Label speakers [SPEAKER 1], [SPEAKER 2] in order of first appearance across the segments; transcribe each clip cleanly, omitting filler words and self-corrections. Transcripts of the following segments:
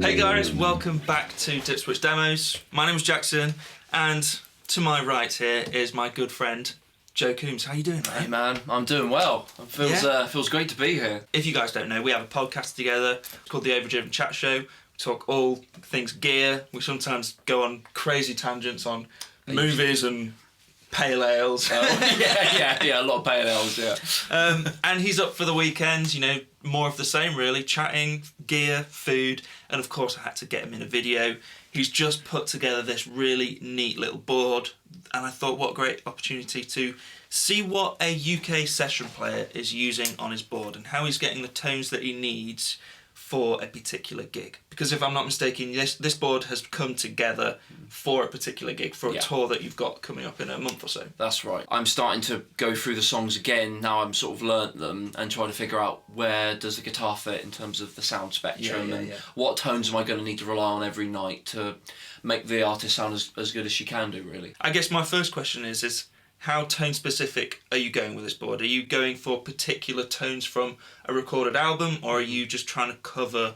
[SPEAKER 1] Hey guys, welcome back to Dip Switch Demos. My name is Jackson, and to my right here is my good friend Joe Coombs. How you doing, mate?
[SPEAKER 2] Hey man, I'm doing well. It feels great to be here.
[SPEAKER 1] If you guys don't know, we have a podcast together called the Overdrive Chat Show. We talk all things gear. We sometimes go on crazy tangents on movies and pale ales.
[SPEAKER 2] Yeah, a lot of pale ales, yeah.
[SPEAKER 1] And he's up for the weekends, you know, more of the same really, chatting, gear, food, and of course I had to get him in a video. He's just put together this really neat little board, and I thought what a great opportunity to see what a UK session player is using on his board and how he's getting the tones that he needs for a particular gig. Because if I'm not mistaken, this board has come together for a particular gig, for a tour that you've got coming up in a month or so.
[SPEAKER 2] That's right. I'm starting to go through the songs again now I'm sort of learnt them and trying to figure out where does the guitar fit in terms of the sound spectrum and what tones am I going to need to rely on every night to make the artist sound as good as she can do, really.
[SPEAKER 1] I guess my first question is how tone specific are you going with this board? Are you going for particular tones from a recorded album, or are you just trying to cover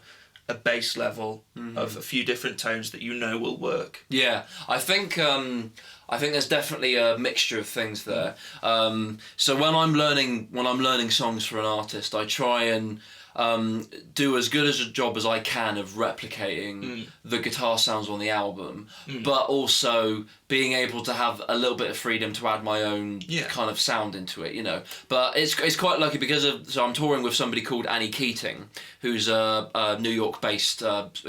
[SPEAKER 1] a bass level of a few different tones that you know will work?
[SPEAKER 2] Yeah, I think there's definitely a mixture of things there. So when I'm learning songs for an artist, I try and do as good as a job as I can of replicating the guitar sounds on the album, but also being able to have a little bit of freedom to add my own kind of sound into it, you know. But it's quite lucky because so I'm touring with somebody called Annie, who's a New York-based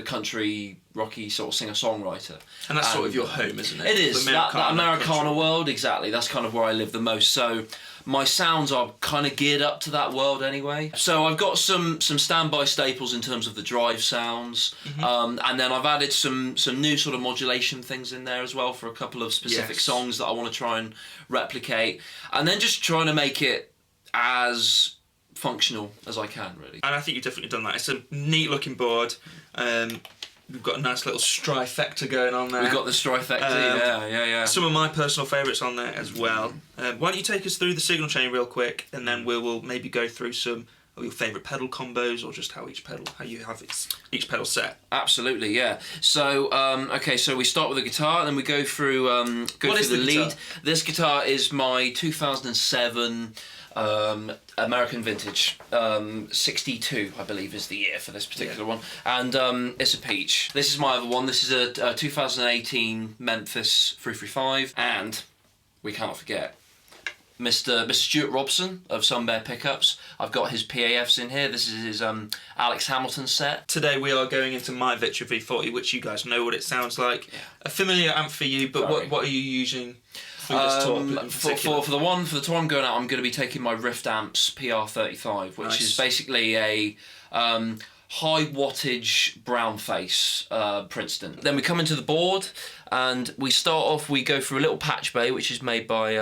[SPEAKER 2] country rocky sort of singer-songwriter.
[SPEAKER 1] And that's sort of your home, isn't it?
[SPEAKER 2] It is. That Americana world, exactly. That's kind of where I live the most. So my sounds are kind of geared up to that world anyway. So I've got some standby staples in terms of the drive sounds, and then I've added some new sort of modulation things in there as well for a couple of specific songs that I want to try and replicate, and then just trying to make it as functional as I can, really.
[SPEAKER 1] And I think you've definitely done that. It's a neat looking board. We've got a nice little strifecta going on there.
[SPEAKER 2] We've got the strifecta, yeah.
[SPEAKER 1] Some of my personal favourites on there as well. Why don't you take us through the signal chain real quick, and then we'll maybe go through some of your favourite pedal combos, or just how you have each pedal set.
[SPEAKER 2] Absolutely, yeah. So so we start with the guitar, and then we go through the lead.
[SPEAKER 1] Guitar?
[SPEAKER 2] This guitar is my 2007 American vintage, 62 I believe is the year for this particular one, and it's a peach. This is my other one. This is a 2018 Memphis 335, and we cannot forget Mr. Stuart Robson of Sunbear Pickups. I've got his PAFs in here. This is his Alex Hamilton set.
[SPEAKER 1] Today we are going into my Victor V40, which you guys know what it sounds like. Yeah. A familiar amp for you, but what are you using for this tour in particular?
[SPEAKER 2] For the tour I'm going out, I'm going to be taking my Rift Amps PR35, which is basically a high wattage brown face Princeton. Then we come into the board, and we go through a little patch bay, which is made by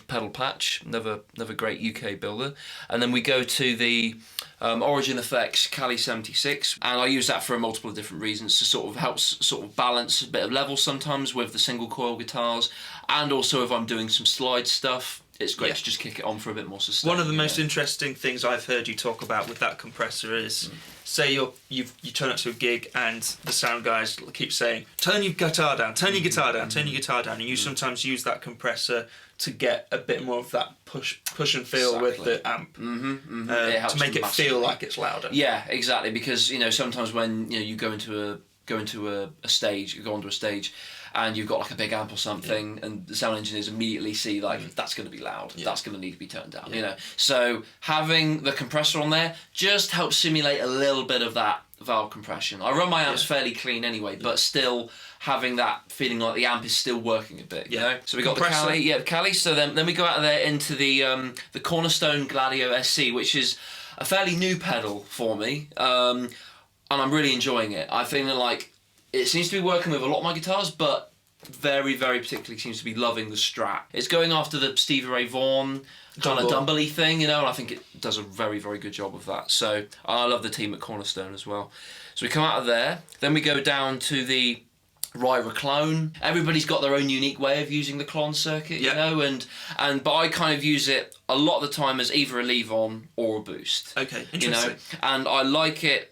[SPEAKER 2] Pedal Patch, another great UK builder, and then we go to the Origin Effects Cali 76, and I use that for multiple of different reasons to sort of help sort of balance a bit of level sometimes with the single coil guitars, and also if I'm doing some slide stuff, it's great to just kick it on for a bit more sustain.
[SPEAKER 1] One of the most interesting things I've heard you talk about with that compressor is, say you turn up to a gig and the sound guys keep saying, turn your guitar down, turn your guitar down, turn your guitar down, and you sometimes use that compressor to get a bit more of that push and feel with the amp, to make it feel like it's louder.
[SPEAKER 2] Yeah, exactly, because sometimes when you go onto a stage, and you've got like a big amp or something, and the sound engineers immediately see like that's going to be loud, that's going to need to be turned down, you know. So having the compressor on there just helps simulate a little bit of that valve compression. I run my amps fairly clean anyway, but still having that feeling like the amp is still working a bit, you know. So we got compressor. The Cali. So then we go out of there into the Cornerstone Gladio SC, which is a fairly new pedal for me, and I'm really enjoying it. I think that like it seems to be working with a lot of my guitars, but very, very particularly seems to be loving the Strat. It's going after the Stevie Ray Vaughan kind of Dumble-y thing, you know, and I think it does a very, very good job of that. So I love the team at Cornerstone as well. So we come out of there, then we go down to the Ryra clone. Everybody's got their own unique way of using the clone circuit, you know, but I kind of use it a lot of the time as either a leave on or a boost.
[SPEAKER 1] Okay, interesting.
[SPEAKER 2] You know, and I like it.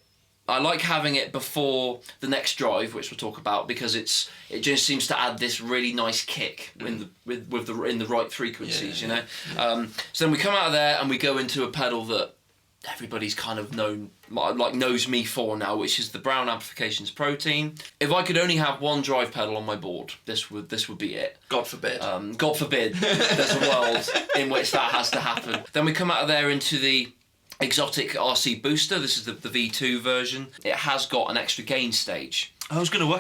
[SPEAKER 2] I like having it before the next drive, which we'll talk about, because it just seems to add this really nice kick in the right frequencies, you know. So then we come out of there and we go into a pedal that everybody's kind of knows me for now, which is the Brown Amplifications Protein. If I could only have one drive pedal on my board, this would be it.
[SPEAKER 1] God forbid.
[SPEAKER 2] God forbid. There's a world in which that has to happen. Then we come out of there into the Exotic RC Booster. This is the V2 version. It has got an extra gain stage.
[SPEAKER 1] I was going to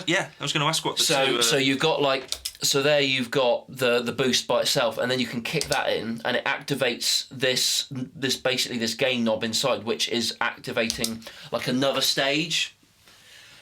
[SPEAKER 1] ask what the
[SPEAKER 2] so you've got like, so there you've got the boost by itself, and then you can kick that in and it activates this basically this gain knob inside, which is activating like another stage.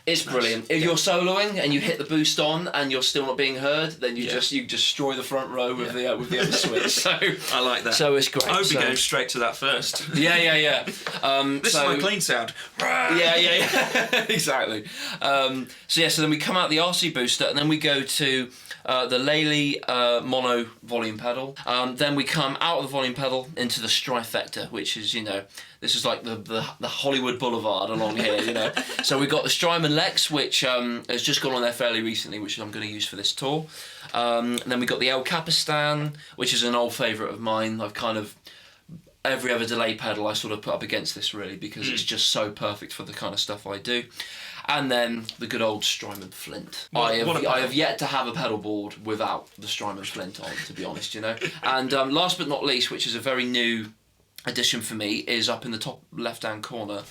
[SPEAKER 2] It's brilliant. If you're soloing and you hit the boost on and you're still not being heard, then you destroy the front row with the other switch. So
[SPEAKER 1] I like that.
[SPEAKER 2] So it's great.
[SPEAKER 1] I would be going straight to that first.
[SPEAKER 2] Yeah.
[SPEAKER 1] This is my clean sound.
[SPEAKER 2] Yeah. Exactly. So then we come out the RC booster, and then we go to the Lely mono volume pedal. Then we come out of the volume pedal into the Strifector, which is, you know, this is like the Hollywood Boulevard along here, you know. So we've got the Strymon Lex, which has just gone on there fairly recently, which I'm going to use for this tour. And then we got the El Capistan, which is an old favourite of mine. I've kind of every other delay pedal I sort of put up against this really, because it's just so perfect for the kind of stuff I do. And then the good old Strymon Flint. I have yet to have a pedal board without the Strymon Flint on, to be honest, you know. And last but not least, which is a very new addition for me, is up in the top left-hand corner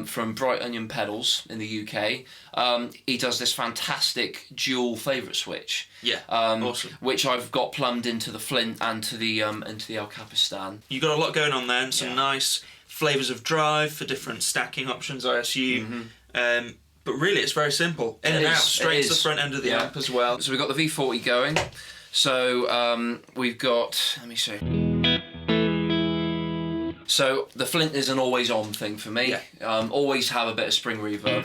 [SPEAKER 2] from Bright Onion Pedals in the UK. He does this fantastic dual favourite switch.
[SPEAKER 1] Yeah, awesome.
[SPEAKER 2] Which I've got plumbed into the Flint and to the El Capistan.
[SPEAKER 1] You got a lot going on there, and some nice flavours of drive for different stacking options, I assume. But really, it's very simple. In and out, straight to the front end of the amp as well. So
[SPEAKER 2] we've got the V40 going. So we've got, let me see. So the Flint is an always-on thing for me. Always have a bit of spring reverb.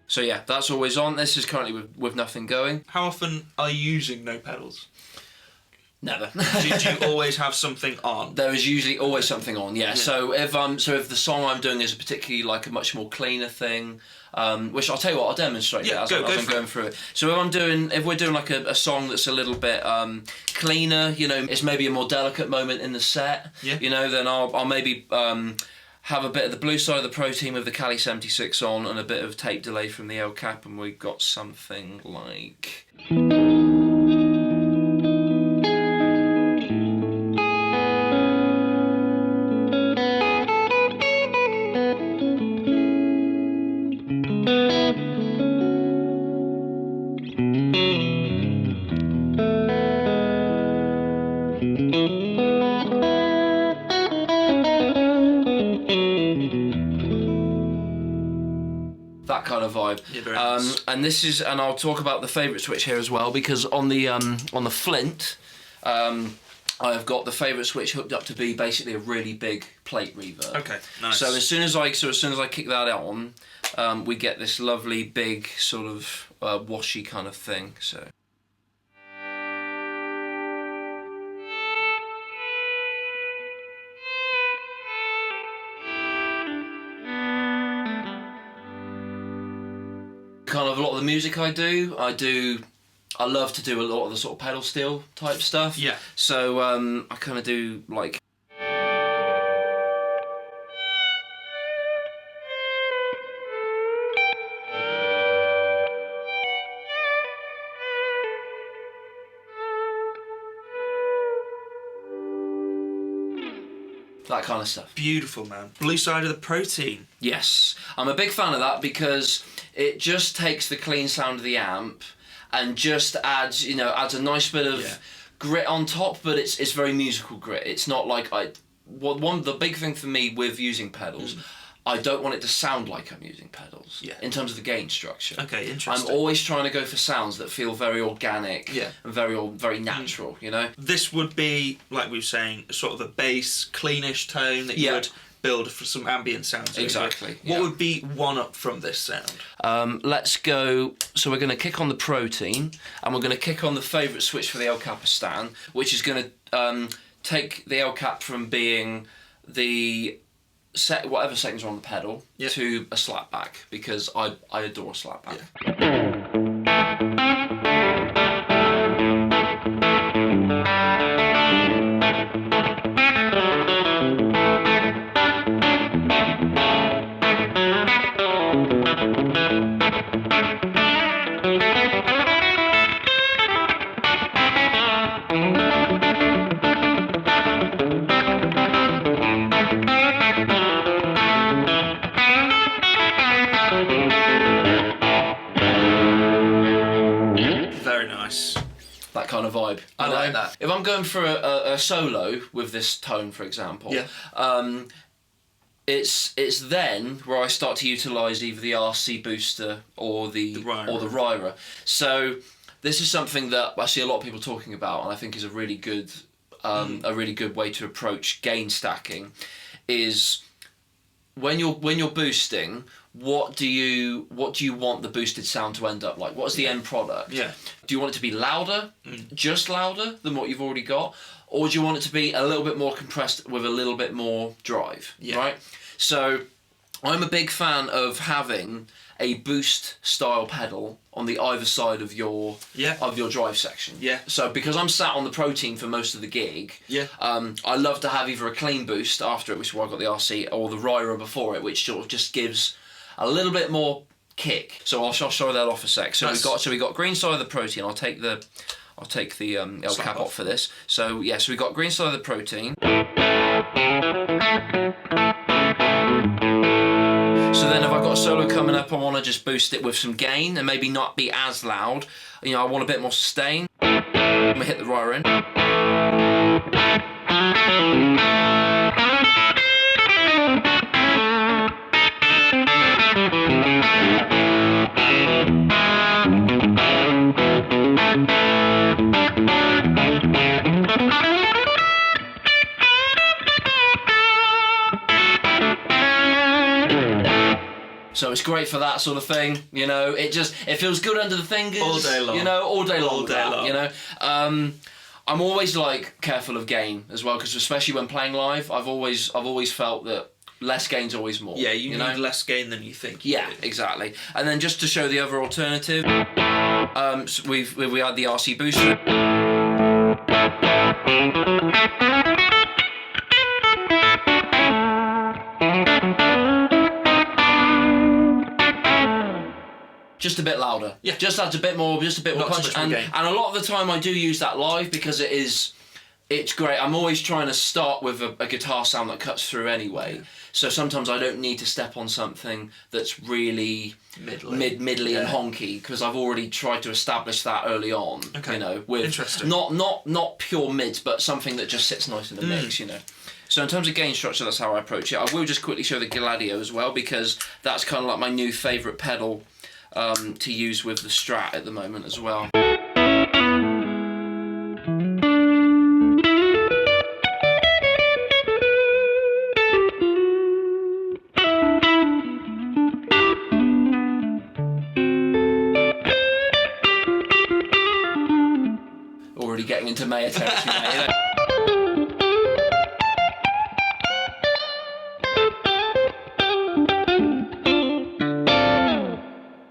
[SPEAKER 2] So yeah, that's always on. This is currently with nothing going.
[SPEAKER 1] How often are you using no pedals?
[SPEAKER 2] Never.
[SPEAKER 1] do you always have something on?
[SPEAKER 2] There is usually always something on, yeah. So if the song I'm doing is particularly like a much more cleaner thing, which I'll tell you what, I'll demonstrate it as I'm going through it. So if we're doing like a song that's a little bit cleaner, you know, it's maybe a more delicate moment in the set, you know, then I'll maybe have a bit of the blue side of the Protein with the Cali 76 on and a bit of tape delay from the El Cap, and we've got something like... that kind of vibe.
[SPEAKER 1] Yeah, very nice.
[SPEAKER 2] And I'll talk about the favourite switch here as well, because on the Flint, I've got the favourite switch hooked up to be basically a really big plate reverb.
[SPEAKER 1] Okay, nice.
[SPEAKER 2] So as soon as I kick that on, we get this lovely big sort of washy kind of thing. So. Kind of a lot of the music I love to do a lot of the sort of pedal steel type stuff.
[SPEAKER 1] Yeah.
[SPEAKER 2] So I kind of do like. that kind of stuff.
[SPEAKER 1] Beautiful, man. Blue side of the Protein.
[SPEAKER 2] Yes, I'm a big fan of that because it just takes the clean sound of the amp and just adds, you know, adds a nice bit of grit on top, but it's very musical grit. It's not like the big thing for me with using pedals, I don't want it to sound like I'm using pedals.
[SPEAKER 1] Yeah.
[SPEAKER 2] In terms of the gain structure.
[SPEAKER 1] Okay, interesting.
[SPEAKER 2] I'm always trying to go for sounds that feel very organic.
[SPEAKER 1] Yeah.
[SPEAKER 2] And very natural. You know.
[SPEAKER 1] This would be, like we were saying, sort of a bass, cleanish tone that you would build for some ambient sounds.
[SPEAKER 2] Exactly.
[SPEAKER 1] What would be one up from this sound?
[SPEAKER 2] Let's go. So we're going to kick on the Protein, and we're going to kick on the favourite switch for the Capistan, which is going to take the El Cap from being the whatever settings are on the pedal to a slapback, because I adore a slapback. That kind of vibe.
[SPEAKER 1] I like that.
[SPEAKER 2] If I'm going for a solo with this tone, for example, it's then where I start to utilise either the RC booster or the Ryra. So this is something that I see a lot of people talking about, and I think is a really good way to approach gain stacking. Is when you're boosting, what do you want the boosted sound to end up like? What's the end product? Yeah. Do you want it to be louder, just louder than what you've already got, or do you want it to be a little bit more compressed with a little bit more drive? Yeah. Right. So, I'm a big fan of having a boost style pedal on the either side of your drive section. Yeah. So because I'm sat on the Protein for most of the gig, I love to have either a clean boost after it, which is why I got the RC, or the Ryra before it, which sort of just gives a little bit more kick. So I'll show that off a sec. So we got green side of the Protein. I'll take the El Cap off for this. So yeah, so we got green side of the Protein. So then if I've got a solo coming up, I want to just boost it with some gain and maybe not be as loud. You know, I want a bit more sustain. I'm gonna hit the Ryra in. So it's great for that sort of thing, you know. It feels good under the fingers,
[SPEAKER 1] all day long.
[SPEAKER 2] You know, all day long.
[SPEAKER 1] You
[SPEAKER 2] know, I'm always like careful of gain as well, because especially when playing live, I've always felt that less gain's always more.
[SPEAKER 1] Yeah, you need less gain than you think.
[SPEAKER 2] Yeah, exactly. And then just to show the other alternative, so we had the RC booster. Just a bit louder. Yeah. Just adds a bit more punch. And a lot of the time I do use that live because it's great. I'm always trying to start with a guitar sound that cuts through anyway. Yeah. So sometimes I don't need to step on something that's really middly and honky, because I've already tried to establish that early on. Okay. You know, with not pure mids, but something that just sits nice in the mix, you know. So in terms of gain structure, that's how I approach it. I will just quickly show the Gladio as well, because that's kind of like my new favourite pedal to use with the Strat at the moment as well. Already getting into Mayor territory now, you know?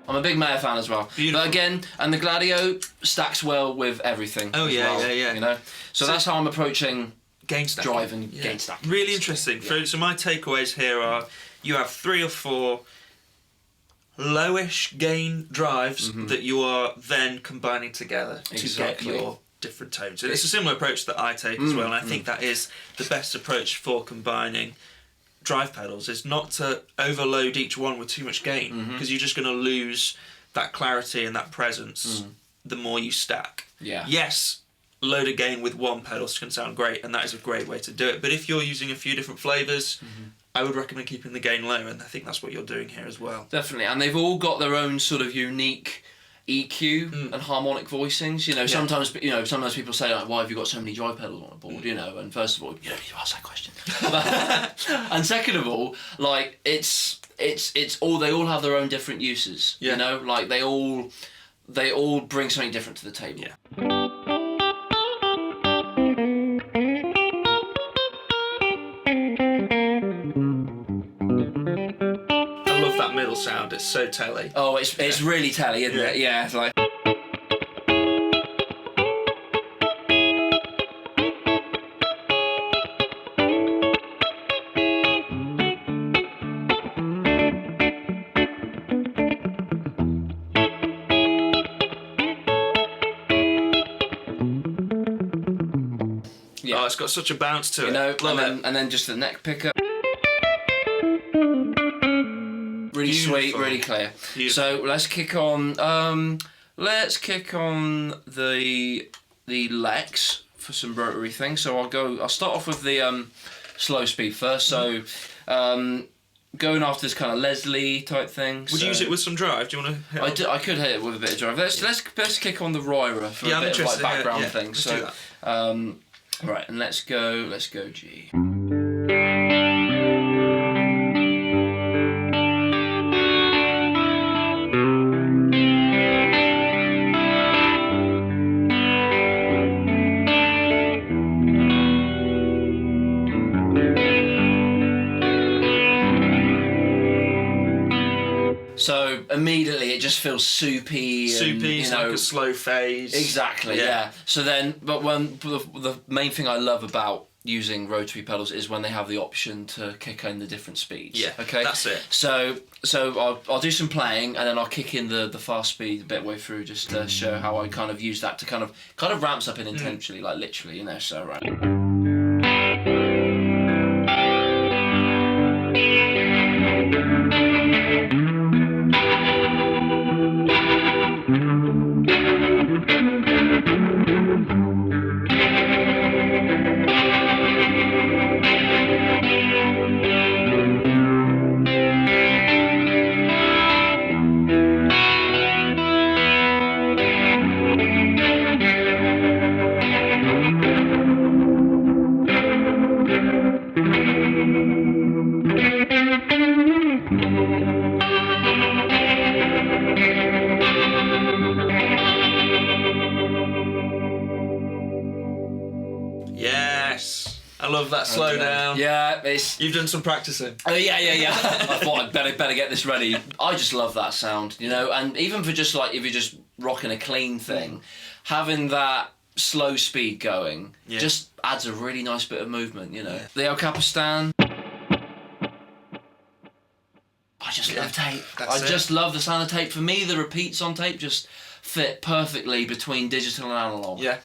[SPEAKER 2] I'm a big Mayer fan as well. Beautiful. But again, and the Gladio stacks well with everything. Oh yeah, yeah. You know, so that's how I'm approaching
[SPEAKER 1] gain stacking.
[SPEAKER 2] Drive and gain stacking.
[SPEAKER 1] Really interesting. Yeah. So my takeaways here are: you have 3 or 4 lowish gain drives that you are then combining together to get your different tones. And it's a similar approach that I take as well, and I think that is the best approach for combining drive pedals, is not to overload each one with too much gain, because you're just going to lose that clarity and that presence the more you stack.
[SPEAKER 2] Yeah.
[SPEAKER 1] Yes, load of gain with one pedal can sound great, and that is a great way to do it, but if you're using a few different flavours, I would recommend keeping the gain low, and I think that's what you're doing here as well.
[SPEAKER 2] Definitely, and they've all got their own sort of unique EQ and harmonic voicings. You know, sometimes people say, like, why have you got so many drive pedals on a board? You know, and first of all, you don't need to ask that question. And second of all, like, it's all, they all have their own different uses. Yeah. You know, like they all bring something different to the table.
[SPEAKER 1] Yeah. That middle sound, it's so telly.
[SPEAKER 2] Oh, it's really telly, isn't it? Yeah, it's like.
[SPEAKER 1] Yeah. Oh, it's got such a bounce to it.
[SPEAKER 2] You know, and then just the neck pickup. Really sweet, really clear. Beautiful. So let's kick on. The Lex for some rotary things. So I'll start off with the slow speed first. So going after this kind of Leslie type thing.
[SPEAKER 1] Would you use it with some drive? Do you want to?
[SPEAKER 2] I could hit it with a bit of drive. Let's kick on the Ryra for a bit of like background thing.
[SPEAKER 1] Let's
[SPEAKER 2] so
[SPEAKER 1] do that.
[SPEAKER 2] Right, and let's go G. So immediately it just feels soupy.
[SPEAKER 1] Soupy, and, like a slow phase.
[SPEAKER 2] Exactly, yeah. So then, but the main thing I love about using rotary pedals is when they have the option to kick in the different speeds.
[SPEAKER 1] Yeah,
[SPEAKER 2] okay,
[SPEAKER 1] that's it.
[SPEAKER 2] So I'll do some playing, and then I'll kick in the fast speed a bit way through, just to show how I kind of use that to kind of ramps up in intensity, like literally, you know. So right.
[SPEAKER 1] I love that slow down.
[SPEAKER 2] Yeah,
[SPEAKER 1] you've done some practicing.
[SPEAKER 2] Oh yeah. I thought I'd better get this ready. I just love that sound, you know. And even for just like if you're just rocking a clean thing, having that slow speed going just adds a really nice bit of movement, you know. Yeah. The El Capistan. I just love tape. Just love the sound of tape. For me, the repeats on tape just fit perfectly between digital and analog.
[SPEAKER 1] Yeah.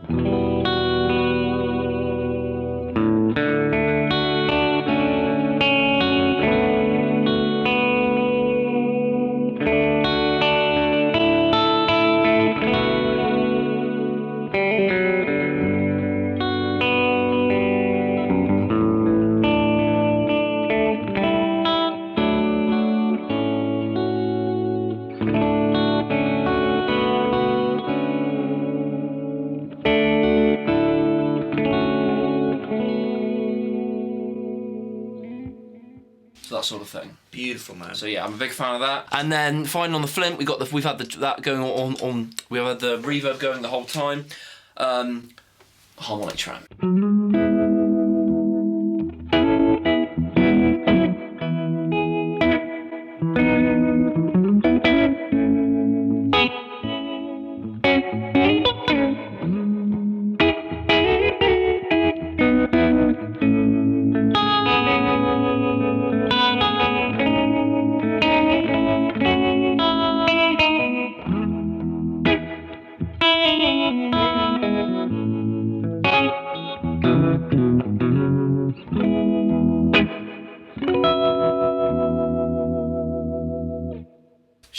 [SPEAKER 2] That sort of thing.
[SPEAKER 1] Beautiful, man.
[SPEAKER 2] So yeah, I'm a big fan of that. And then finally on the Flint, we've had that going on. We've had the reverb going the whole time. Harmonic tramp.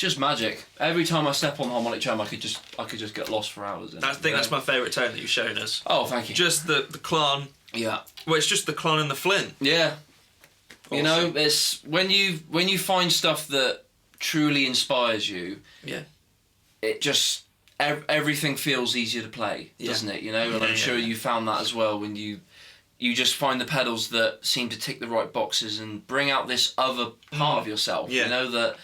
[SPEAKER 2] just magic. Every time I step on the harmonic tone, I could just get lost for hours.
[SPEAKER 1] I think that's my favourite tone that you've shown us.
[SPEAKER 2] Oh, thank you.
[SPEAKER 1] Just the clon.
[SPEAKER 2] Yeah.
[SPEAKER 1] Well, it's just the clon and the flint.
[SPEAKER 2] Yeah.
[SPEAKER 1] Awesome.
[SPEAKER 2] You know, it's when you find stuff that truly inspires you.
[SPEAKER 1] Yeah.
[SPEAKER 2] It just everything feels easier to play, doesn't it? You know, and I'm sure you found that as well when you just find the pedals that seem to tick the right boxes and bring out this other part of yourself.
[SPEAKER 1] Yeah.
[SPEAKER 2] You know that.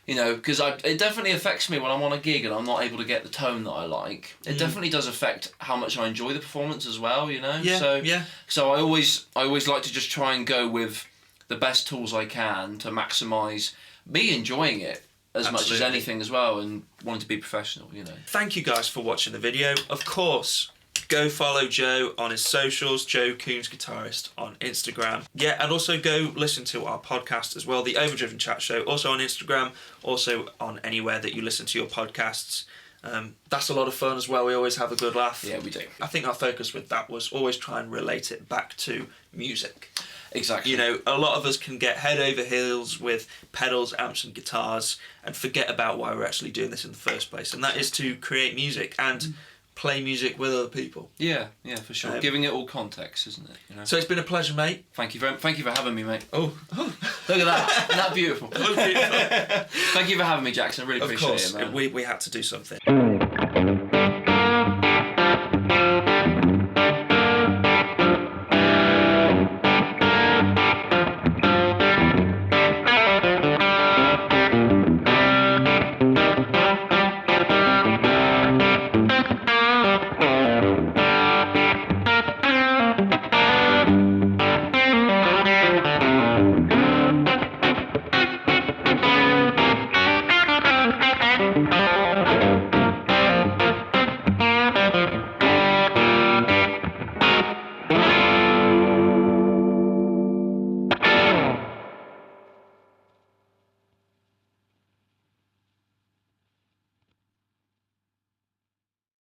[SPEAKER 2] You know, because it definitely affects me when I'm on a gig and I'm not able to get the tone that I like. It definitely does affect how much I enjoy the performance as well, you know?
[SPEAKER 1] Yeah,
[SPEAKER 2] So I always like to just try and go with the best tools I can to maximise me enjoying it as much as anything as well and wanting to be professional, you know?
[SPEAKER 1] Thank you guys for watching the video. Of course, go follow Joe on his socials, Joe Coombs Guitarist on Instagram. Yeah, and also go listen to our podcast as well, the Overdrive Chat Show, also on Instagram, also on anywhere that you listen to your podcasts. That's a lot of fun as well. We always have a good laugh.
[SPEAKER 2] Yeah, we do.
[SPEAKER 1] I think our focus with that was always try and relate it back to music.
[SPEAKER 2] Exactly.
[SPEAKER 1] You know, a lot of us can get head over heels with pedals, amps and guitars and forget about why we're actually doing this in the first place, and that is to create music and play music with other people.
[SPEAKER 2] Yeah, for sure. Giving it all context, isn't it? You know?
[SPEAKER 1] So it's been a pleasure, mate.
[SPEAKER 2] Thank you for having me, mate.
[SPEAKER 1] Oh.
[SPEAKER 2] Look at that. Isn't that beautiful?
[SPEAKER 1] Beautiful.
[SPEAKER 2] Thank you for having me, Jackson. I really appreciate it, man.
[SPEAKER 1] We had to do something.